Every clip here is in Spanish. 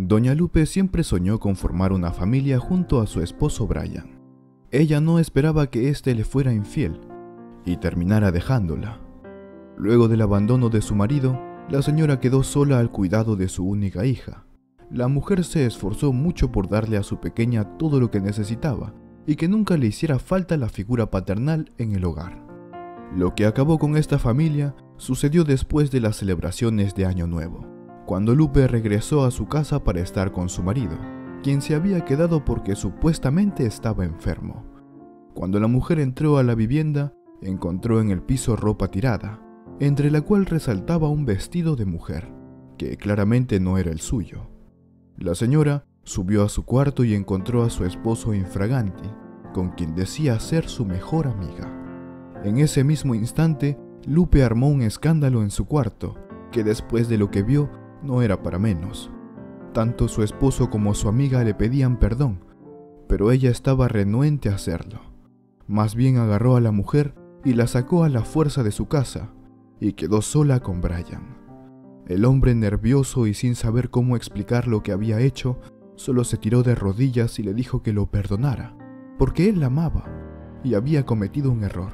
Doña Lupe siempre soñó con formar una familia junto a su esposo Brian. Ella no esperaba que éste le fuera infiel y terminara dejándola. Luego del abandono de su marido, la señora quedó sola al cuidado de su única hija. La mujer se esforzó mucho por darle a su pequeña todo lo que necesitaba y que nunca le hiciera falta la figura paternal en el hogar. Lo que acabó con esta familia sucedió después de las celebraciones de Año Nuevo, cuando Lupe regresó a su casa para estar con su marido, quien se había quedado porque supuestamente estaba enfermo. Cuando la mujer entró a la vivienda, encontró en el piso ropa tirada, entre la cual resaltaba un vestido de mujer, que claramente no era el suyo. La señora subió a su cuarto y encontró a su esposo infraganti, con quien decía ser su mejor amiga. En ese mismo instante, Lupe armó un escándalo en su cuarto, que después de lo que vio, no era para menos. Tanto su esposo como su amiga le pedían perdón, pero ella estaba renuente a hacerlo. Más bien agarró a la mujer y la sacó a la fuerza de su casa, y quedó sola con Brian. El hombre, nervioso y sin saber cómo explicar lo que había hecho, solo se tiró de rodillas y le dijo que lo perdonara, porque él la amaba y había cometido un error.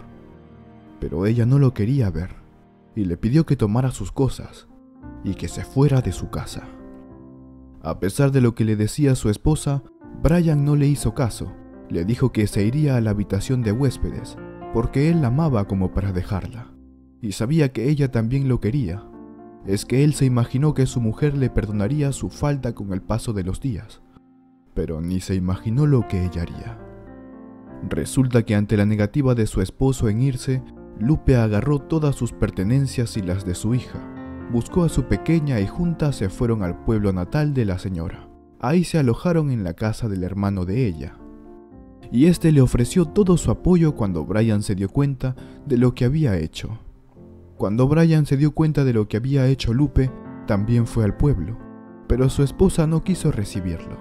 Pero ella no lo quería ver, y le pidió que tomara sus cosas y que se fuera de su casa. A pesar de lo que le decía su esposa, Brian no le hizo caso. Le dijo que se iría a la habitación de huéspedes, porque él la amaba como para dejarla, y sabía que ella también lo quería. Es que él se imaginó que su mujer le perdonaría su falta con el paso de los días, pero ni se imaginó lo que ella haría. Resulta que ante la negativa de su esposo en irse, Lupe agarró todas sus pertenencias y las de su hija, buscó a su pequeña y juntas se fueron al pueblo natal de la señora. Ahí se alojaron en la casa del hermano de ella, y este le ofreció todo su apoyo cuando Brian se dio cuenta de lo que había hecho. Cuando Brian se dio cuenta de lo que había hecho Lupe, también fue al pueblo, pero su esposa no quiso recibirlo.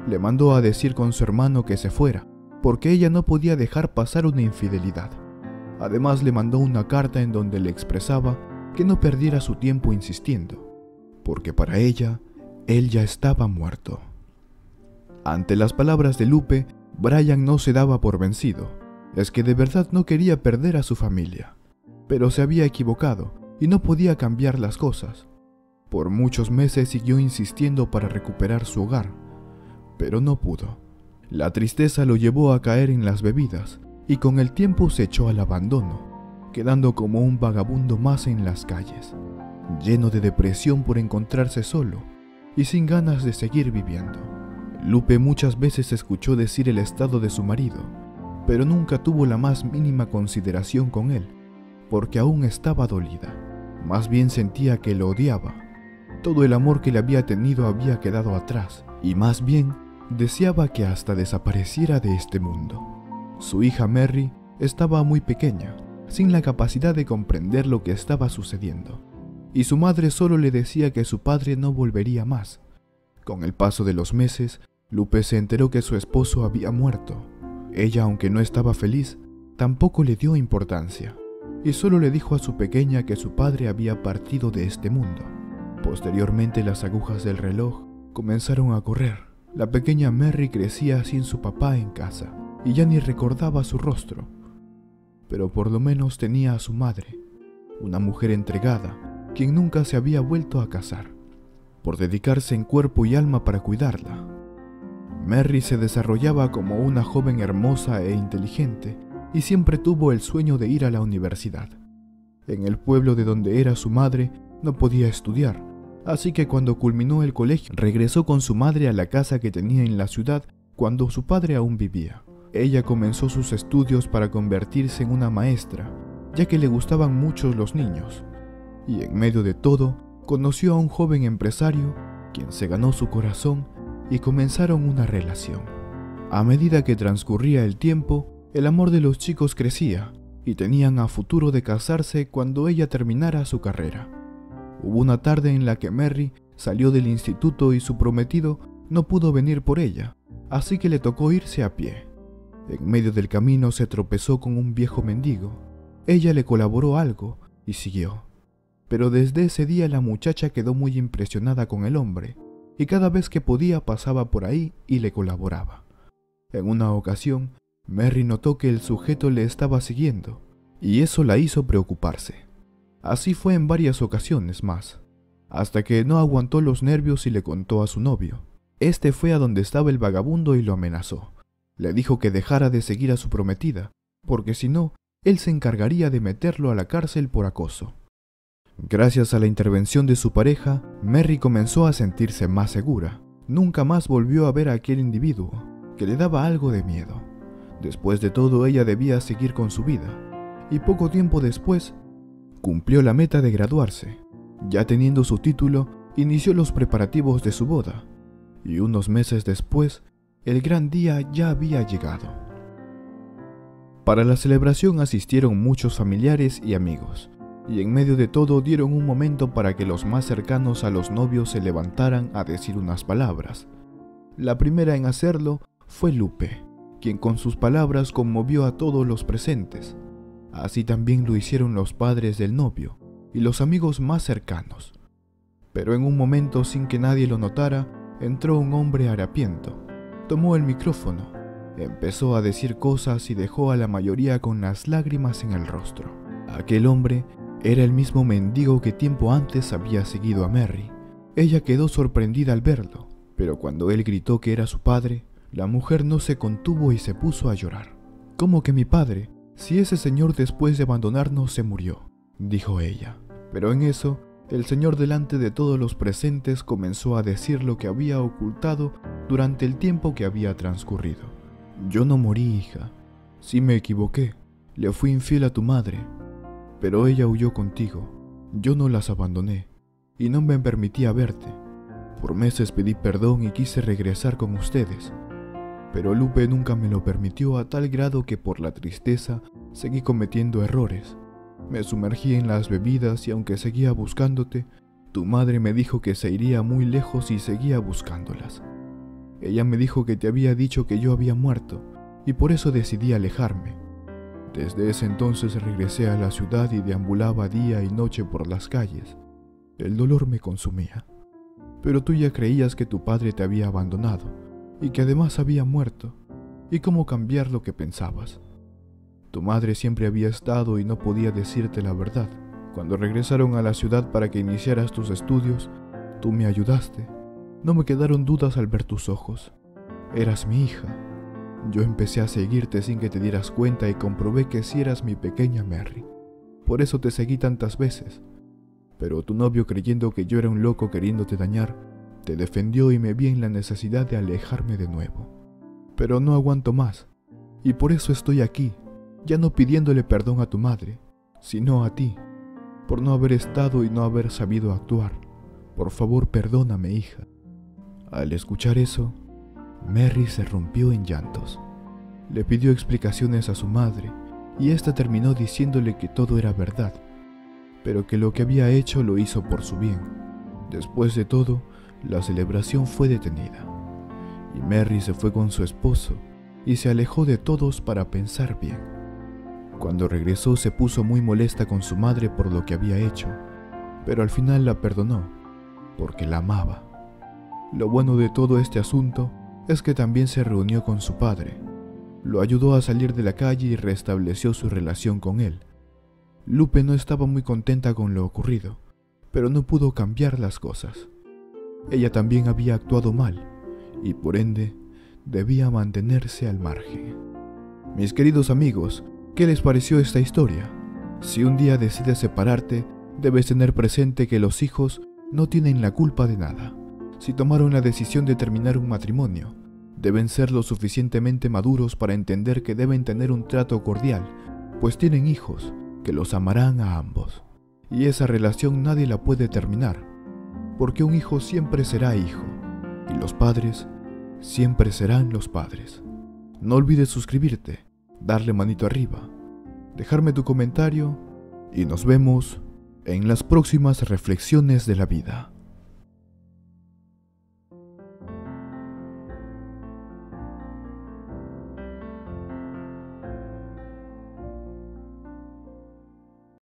Le mandó a decir con su hermano que se fuera, porque ella no podía dejar pasar una infidelidad. Además le mandó una carta en donde le expresaba que no perdiera su tiempo insistiendo, porque para ella, él ya estaba muerto. Ante las palabras de Lupe, Brian no se daba por vencido. Es que de verdad no quería perder a su familia, pero se había equivocado y no podía cambiar las cosas. Por muchos meses siguió insistiendo para recuperar su hogar, pero no pudo. La tristeza lo llevó a caer en las bebidas y con el tiempo se echó al abandono, quedando como un vagabundo más en las calles, lleno de depresión por encontrarse solo y sin ganas de seguir viviendo. Lupe muchas veces escuchó decir el estado de su marido, pero nunca tuvo la más mínima consideración con él, porque aún estaba dolida. Más bien sentía que lo odiaba. Todo el amor que le había tenido había quedado atrás, y más bien deseaba que hasta desapareciera de este mundo. Su hija Mary estaba muy pequeña, sin la capacidad de comprender lo que estaba sucediendo, y su madre solo le decía que su padre no volvería más. Con el paso de los meses, Lupe se enteró que su esposo había muerto. Ella, aunque no estaba feliz, tampoco le dio importancia, y solo le dijo a su pequeña que su padre había partido de este mundo. Posteriormente, las agujas del reloj comenzaron a correr. La pequeña Mary crecía sin su papá en casa, y ya ni recordaba su rostro. Pero por lo menos tenía a su madre, una mujer entregada, quien nunca se había vuelto a casar, por dedicarse en cuerpo y alma para cuidarla. Mary se desarrollaba como una joven hermosa e inteligente, y siempre tuvo el sueño de ir a la universidad. En el pueblo de donde era su madre no podía estudiar, así que cuando culminó el colegio regresó con su madre a la casa que tenía en la ciudad cuando su padre aún vivía. Ella comenzó sus estudios para convertirse en una maestra, ya que le gustaban mucho los niños, y en medio de todo conoció a un joven empresario, quien se ganó su corazón y comenzaron una relación. A medida que transcurría el tiempo, el amor de los chicos crecía y tenían a futuro de casarse cuando ella terminara su carrera. Hubo una tarde en la que Mary salió del instituto y su prometido no pudo venir por ella, así que le tocó irse a pie. En medio del camino se tropezó con un viejo mendigo. Ella le colaboró algo y siguió. Pero desde ese día la muchacha quedó muy impresionada con el hombre y cada vez que podía pasaba por ahí y le colaboraba. En una ocasión, Mary notó que el sujeto le estaba siguiendo, y eso la hizo preocuparse. Así fue en varias ocasiones más, hasta que no aguantó los nervios y le contó a su novio. Este fue a donde estaba el vagabundo y lo amenazó. Le dijo que dejara de seguir a su prometida, porque si no, él se encargaría de meterlo a la cárcel por acoso. Gracias a la intervención de su pareja, Mary comenzó a sentirse más segura. Nunca más volvió a ver a aquel individuo, que le daba algo de miedo. Después de todo, ella debía seguir con su vida, y poco tiempo después, cumplió la meta de graduarse. Ya teniendo su título, inició los preparativos de su boda, y unos meses después, el gran día ya había llegado. Para la celebración asistieron muchos familiares y amigos, y en medio de todo dieron un momento para que los más cercanos a los novios se levantaran a decir unas palabras. La primera en hacerlo fue Lupe, quien con sus palabras conmovió a todos los presentes. Así también lo hicieron los padres del novio y los amigos más cercanos. Pero en un momento, sin que nadie lo notara, entró un hombre harapiento. Tomó el micrófono, empezó a decir cosas y dejó a la mayoría con las lágrimas en el rostro. Aquel hombre era el mismo mendigo que tiempo antes había seguido a Mary. Ella quedó sorprendida al verlo, pero cuando él gritó que era su padre, la mujer no se contuvo y se puso a llorar. ¿Cómo que mi padre? Si ese señor después de abandonarnos se murió, dijo ella. Pero en eso, el señor delante de todos los presentes comenzó a decir lo que había ocultado durante el tiempo que había transcurrido. Yo no morí, hija. Sí me equivoqué. Le fui infiel a tu madre. Pero ella huyó contigo. Yo no las abandoné y no me permitía verte. Por meses pedí perdón y quise regresar con ustedes. Pero Lupe nunca me lo permitió, a tal grado que por la tristeza seguí cometiendo errores. Me sumergí en las bebidas y aunque seguía buscándote, tu madre me dijo que se iría muy lejos y seguía buscándolas. Ella me dijo que te había dicho que yo había muerto y por eso decidí alejarme. Desde ese entonces regresé a la ciudad y deambulaba día y noche por las calles. El dolor me consumía. Pero tú ya creías que tu padre te había abandonado y que además había muerto. ¿Y cómo cambiar lo que pensabas? Tu madre siempre había estado y no podía decirte la verdad. Cuando regresaron a la ciudad para que iniciaras tus estudios, tú me ayudaste. No me quedaron dudas al ver tus ojos. Eras mi hija. Yo empecé a seguirte sin que te dieras cuenta y comprobé que sí eras mi pequeña Mary. Por eso te seguí tantas veces. Pero tu novio, creyendo que yo era un loco queriéndote dañar, te defendió y me vi en la necesidad de alejarme de nuevo. Pero no aguanto más, y por eso estoy aquí, ya no pidiéndole perdón a tu madre, sino a ti, por no haber estado y no haber sabido actuar. Por favor, perdóname, hija. Al escuchar eso, Mary se rompió en llantos. Le pidió explicaciones a su madre, y ésta terminó diciéndole que todo era verdad, pero que lo que había hecho lo hizo por su bien. Después de todo, la celebración fue detenida, y Mary se fue con su esposo y se alejó de todos para pensar bien. Cuando regresó se puso muy molesta con su madre por lo que había hecho, pero al final la perdonó, porque la amaba. Lo bueno de todo este asunto es que también se reunió con su padre, lo ayudó a salir de la calle y restableció su relación con él. Lupe no estaba muy contenta con lo ocurrido, pero no pudo cambiar las cosas. Ella también había actuado mal, y por ende, debía mantenerse al margen. Mis queridos amigos, ¿qué les pareció esta historia? Si un día decides separarte, debes tener presente que los hijos no tienen la culpa de nada. Si tomaron la decisión de terminar un matrimonio, deben ser lo suficientemente maduros para entender que deben tener un trato cordial, pues tienen hijos que los amarán a ambos. Y esa relación nadie la puede terminar, porque un hijo siempre será hijo, y los padres siempre serán los padres. No olvides suscribirte, darle manito arriba, dejarme tu comentario, y nos vemos en las próximas reflexiones de la vida.